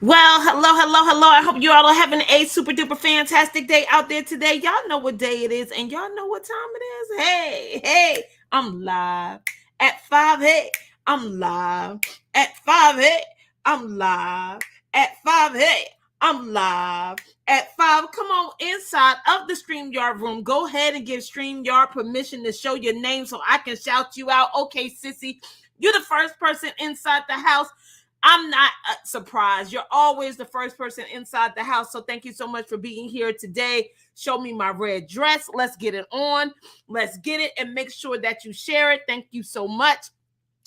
Well, hello, hello, hello. I hope you all are having a super duper fantastic day out there today. Y'all know what day it is, and y'all know what time it is. Hey, hey, I'm live at 5. Hey, I'm live at 5. Hey, I'm live at 5. Hey, I'm live at 5. Come on, inside of the StreamYard room. Go ahead and give StreamYard permission to show your name so I can shout you out. Okay, sissy, you're the first person inside the house. I'm not surprised. You're always the first person inside the house. So thank you so much for being here today. Show me my red dress. Let's get it on. Let's get it and make sure that you share it. Thank you so much.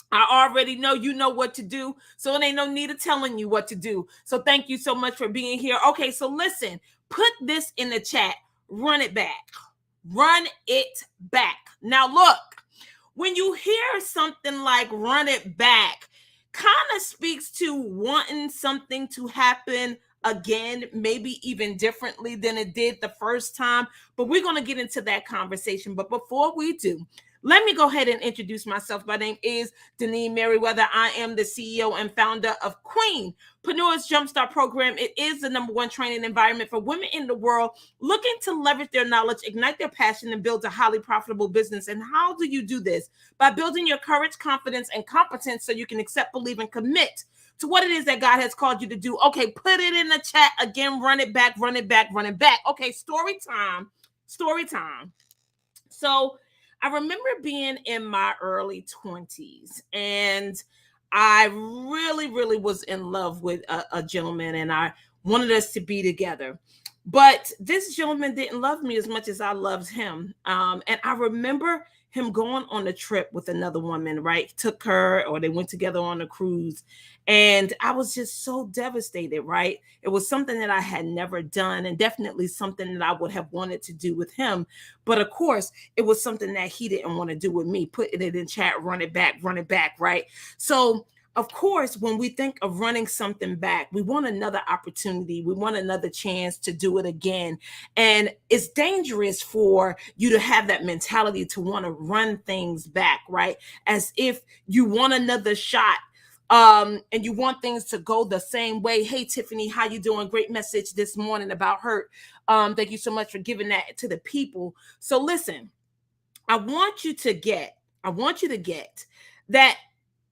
I already know you know what to do. So it ain't no need of telling you what to do. So thank you so much for being here. Okay, so listen, put this in the chat. Run it back. Run it back. Now look, when you hear something like run it back, kind of speaks to wanting something to happen again, maybe even differently than it did the first time. But we're going to get into that conversation. But before we do, let me go ahead and introduce myself. My name is Denise Merriweather. I am the CEO and founder of Queenpreneurs Jumpstart Program. It is the number one training environment for women in the world looking to leverage their knowledge, ignite their passion, and build a highly profitable business. And how do you do this? By building your courage, confidence, and competence so you can accept, believe, and commit to what it is that God has called you to do. Okay, put it in the chat again. Run it back, run it back, run it back. Okay, story time. Story time. So I remember being in my early 20s and I really, really was in love with a gentleman and I wanted us to be together. But this gentleman didn't love me as much as I loved him. And I remember him going on a trip with another woman, right? Took her, or they went together on a cruise. And I was just so devastated, right? It was something that I had never done, and definitely something that I would have wanted to do with him. But of course, it was something that he didn't want to do with me. Putting it in chat, run it back, right? So of course, when we think of running something back, we want another opportunity. We want another chance to do it again. And it's dangerous for you to have that mentality to want to run things back, right? As if you want another shot, and you want things to go the same way. Hey Tiffany, how you doing? Great message this morning about hurt. Thank you so much for giving that to the people. So listen, I want you to get, I want you to get that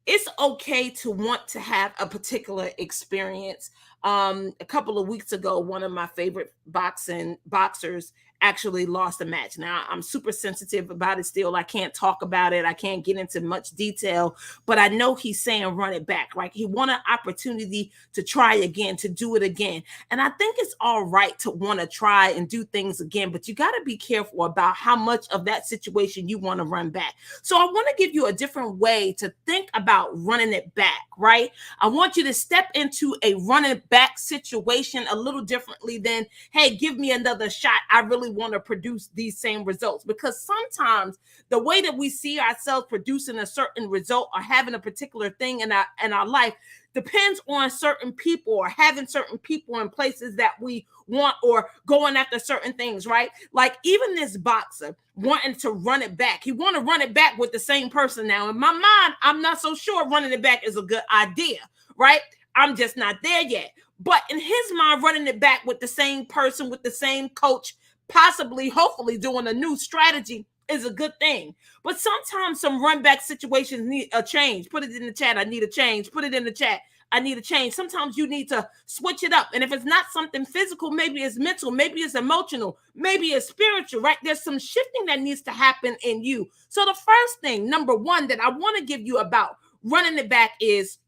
it's okay to want to have a particular experience. A couple of weeks ago, one of my favorite boxers actually lost a match. Now, I'm super sensitive about it still. I can't talk about it. I can't get into much detail, but I know he's saying run it back, right? He want an opportunity to try again, to do it again. And I think it's all right to want to try and do things again, but you got to be careful about how much of that situation you want to run back. So I want to give you a different way to think about running it back, right? I want you to step into a running back situation a little differently than, hey, give me another shot. I really want to produce these same results. Because sometimes the way that we see ourselves producing a certain result or having a particular thing in our life depends on certain people or having certain people in places that we want or going after certain things, right? Like even this boxer wanting to run it back. He want to run it back with the same person now. In my mind, I'm not so sure running it back is a good idea, right? I'm just not there yet. But in his mind, running it back with the same person, with the same coach, possibly, hopefully doing a new strategy is a good thing. But sometimes some run back situations need a change. Put it in the chat. I need a change. Put it in the chat. I need a change. Sometimes you need to switch it up. And if it's not something physical, maybe it's mental, maybe it's emotional, maybe it's spiritual, right? There's some shifting that needs to happen in you. So the first thing, number one, that I want to give you about running it back is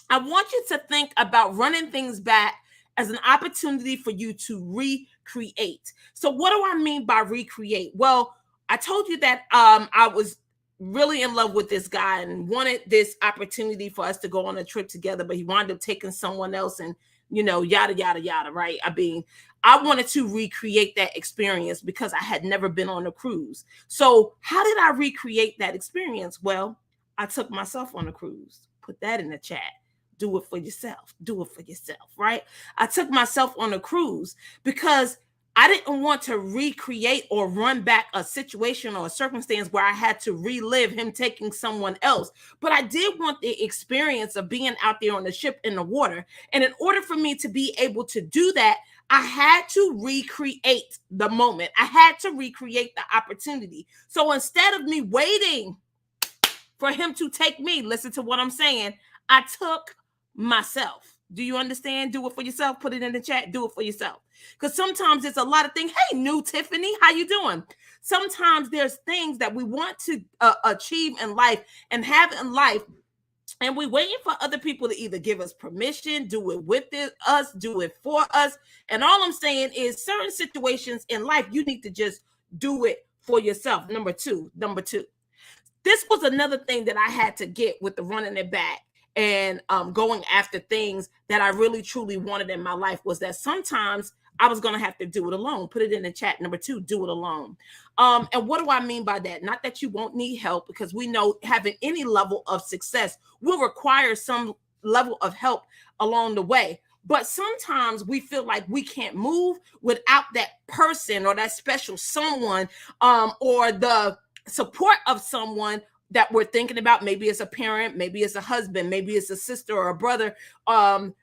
I want you to think about running things back as an opportunity for you to recreate. So what do I mean by recreate? Well, I told you that I was really in love with this guy and wanted this opportunity for us to go on a trip together, but he wound up taking someone else and, yada, yada, yada, right? I mean, I wanted to recreate that experience because I had never been on a cruise. So how did I recreate that experience? Well, I took myself on a cruise. Put that in the chat. Do it for yourself. Do it for yourself, right? I took myself on a cruise because I didn't want to recreate or run back a situation or a circumstance where I had to relive him taking someone else. But I did want the experience of being out there on the ship in the water. And in order for me to be able to do that, I had to recreate the moment. I had to recreate the opportunity. So instead of me waiting for him to take me, listen to what I'm saying, I took myself. Do you understand? Do it for yourself. Put it in the chat. Do it for yourself. Because sometimes it's a lot of things. Hey, new Tiffany, how you doing? Sometimes there's things that we want to achieve in life and have in life, and we're waiting for other people to either give us permission, do it with us, do it for us. And all I'm saying is certain situations in life, you need to just do it for yourself. Number two, this was another thing that I had to get with the running it back and going after things that I really truly wanted in my life, was that sometimes I was going to have to do it alone. Put it in the chat. Number two, do it alone. And what do I mean by that? Not that you won't need help, because we know having any level of success will require some level of help along the way. But sometimes we feel like we can't move without that person or that special someone, or the support of someone that we're thinking about. Maybe it's a parent, maybe it's a husband, maybe it's a sister or a brother,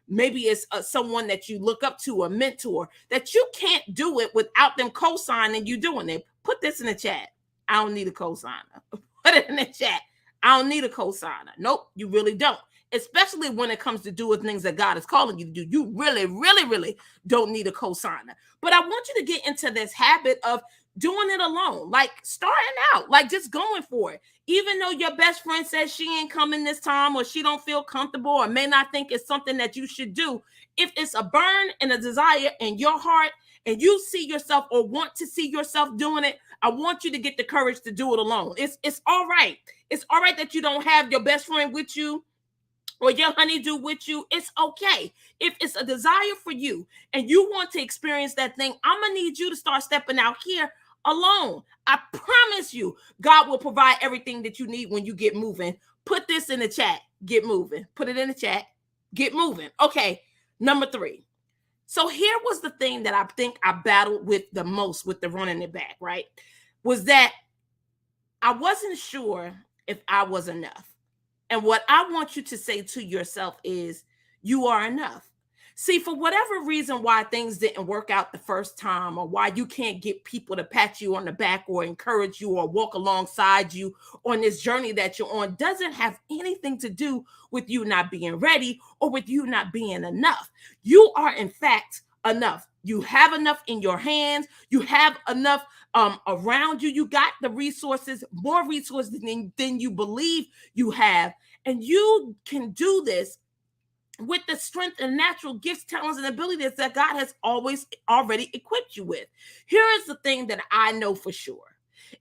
maybe it's someone that you look up to, a mentor, that you can't do it without them co-signing you doing it. Put this in the chat. I don't need a co-signer. Put it in the chat. I don't need a co-signer. Nope, you really don't. Especially when it comes to doing things that God is calling you to do. You really, really, really don't need a co-signer. But I want you to get into this habit of doing it alone, like starting out, like just going for it. Even though your best friend says she ain't coming this time, or she don't feel comfortable, or may not think it's something that you should do, if it's a burn and a desire in your heart and you see yourself or want to see yourself doing it, I want you to get the courage to do it alone. It's all right. It's all right that you don't have your best friend with you or your honeydew with you. It's okay. If it's a desire for you and you want to experience that thing, I'm going to need you to start stepping out here alone. I promise you, God will provide everything that you need when you get moving. Put this in the chat. Get moving. Put it in the chat. Get moving. Okay. Number 3. So here was the thing that I think I battled with the most with the running it back, right? Was that I wasn't sure if I was enough. And what I want you to say to yourself is, you are enough. See, for whatever reason why things didn't work out the first time, or why you can't get people to pat you on the back or encourage you or walk alongside you on this journey that you're on, doesn't have anything to do with you not being ready or with you not being enough. You are, in fact, enough. You have enough in your hands. You have enough around you. You got the resources, more resources than you believe you have. And you can do this with the strength and natural gifts, talents, and abilities that God has already equipped you with. Here is the thing that I know for sure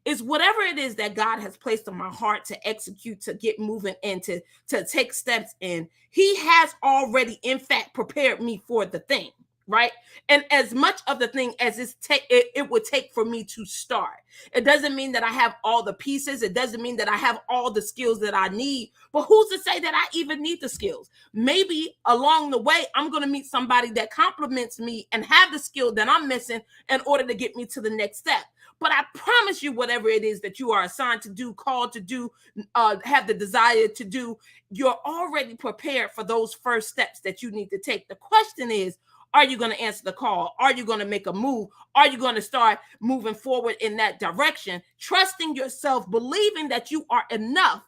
is whatever it is that God has placed on my heart to execute, to get moving in, to take steps in, He has already, in fact, prepared me for the thing. Right. And as much of the thing as it would take for me to start. It doesn't mean that I have all the pieces. It doesn't mean that I have all the skills that I need. But who's to say that I even need the skills? Maybe along the way, I'm going to meet somebody that complements me and have the skill that I'm missing in order to get me to the next step. But I promise you, whatever it is that you are assigned to do, called to do, have the desire to do, you're already prepared for those first steps that you need to take. The question is, are you going to answer the call? Are you going to make a move? Are you going to start moving forward in that direction? Trusting yourself, believing that you are enough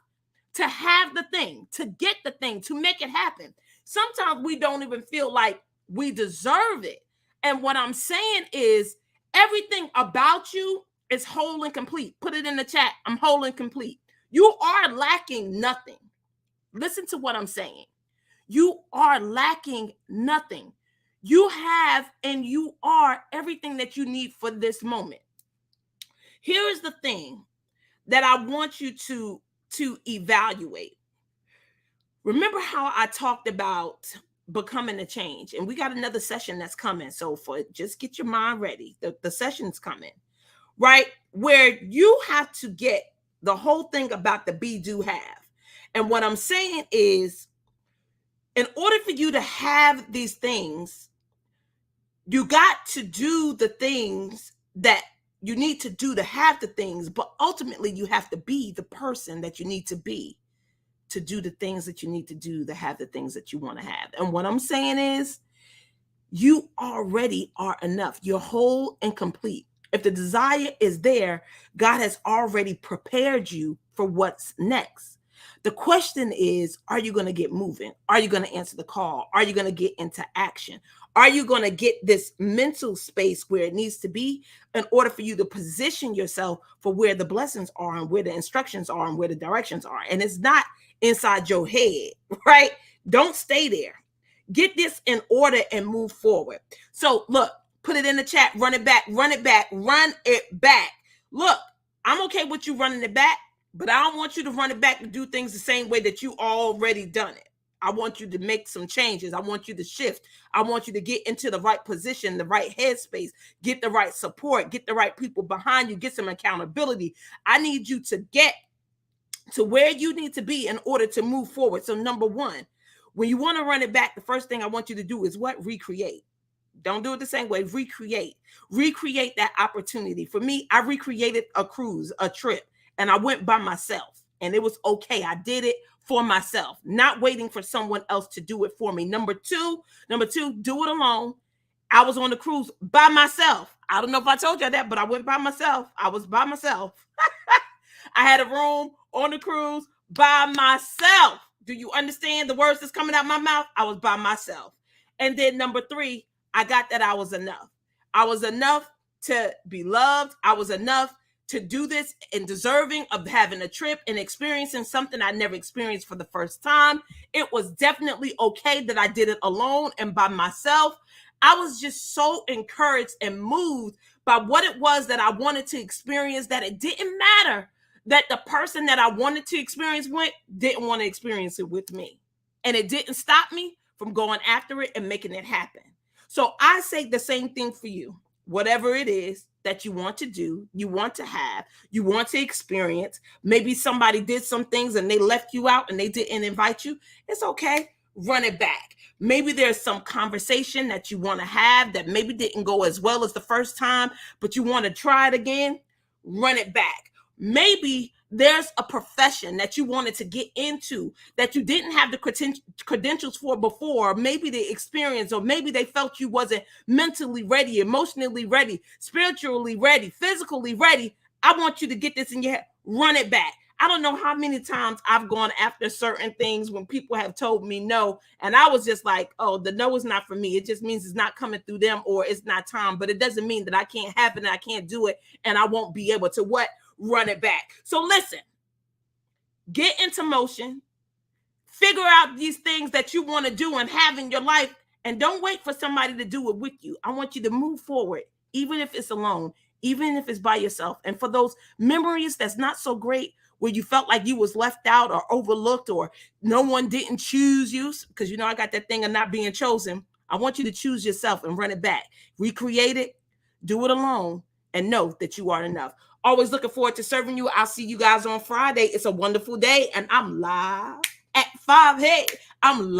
to have the thing, to get the thing, to make it happen. Sometimes we don't even feel like we deserve it. And what I'm saying is everything about you is whole and complete. Put it in the chat. I'm whole and complete. You are lacking nothing. Listen to what I'm saying. You are lacking nothing. You have and you are everything that you need for this moment. Here is the thing that I want you to evaluate. Remember how I talked about becoming a change, and we got another session that's coming. So just get your mind ready. The session's coming, right? Where you have to get the whole thing about the be, do, have. And what I'm saying is, in order for you to have these things, You got to do the things that you need to do to have the things, but ultimately you have to be the person that you need to be to do the things that you need to do to have the things that you want to have. And what I'm saying is, you already are enough. You're whole and complete. If the desire is there, God has already prepared you for what's next. The question is, are you going to get moving? Are you going to answer the call? Are you going to get into action? Are you going to get this mental space where it needs to be in order for you to position yourself for where the blessings are and where the instructions are and where the directions are? And it's not inside your head, right? Don't stay there. Get this in order and move forward. So look, put it in the chat, run it back, run it back, run it back. Look, I'm okay with you running it back, but I don't want you to run it back and do things the same way that you already done it. I want you to make some changes. I want you to shift. I want you to get into the right position, the right headspace, get the right support, get the right people behind you, get some accountability. I need you to get to where you need to be in order to move forward. So number one, when you want to run it back, the first thing I want you to do is what? Recreate. Don't do it the same way. Recreate. Recreate that opportunity. For me, I recreated a cruise, a trip, and I went by myself. And it was okay. I did it for myself, not waiting for someone else to do it for me. Number two, do it alone. I was on the cruise by myself. I don't know if I told you that, but I went by myself. I was by myself. I had a room on the cruise by myself. Do you understand the words that's coming out my mouth? I was by myself. And then number three, I got that I was enough. I was enough to be loved. I was enough to do this and deserving of having a trip and experiencing something I never experienced for the first time. It was definitely okay that I did it alone and by myself. I was just so encouraged and moved by what it was that I wanted to experience, that it didn't matter that the person that I wanted to experience with didn't want to experience it with me. And it didn't stop me from going after it and making it happen. So I say the same thing for you. Whatever it is that you want to do, you want to have, you want to experience, maybe somebody did some things and they left you out and they didn't invite you. It's okay. Run it back. Maybe there's some conversation that you want to have that maybe didn't go as well as the first time, but you want to try it again. Run it back. Maybe there's a profession that you wanted to get into that you didn't have the credentials for before, maybe the experience, or maybe they felt you wasn't mentally ready, emotionally ready, spiritually ready, physically ready. I want you to get this in your head. Run it back. I don't know how many times I've gone after certain things when people have told me no, and I was just like, oh, the no is not for me. It just means it's not coming through them or it's not time, but it doesn't mean that I can't have it and I can't do it and I won't be able to what? Run it back. So listen, get into motion, figure out these things that you want to do and have in your life, and don't wait for somebody to do it with you. I want you to move forward, even if it's alone, even if it's by yourself. And for those memories that's not so great, where you felt like you was left out or overlooked or no one didn't choose you, because you know I got that thing of not being chosen. I want you to choose yourself and run it back. Recreate it, do it alone, and know that you are enough. Always looking forward to serving you. I'll see you guys on Friday. It's a wonderful day, and I'm live at 5. Hey, I'm live.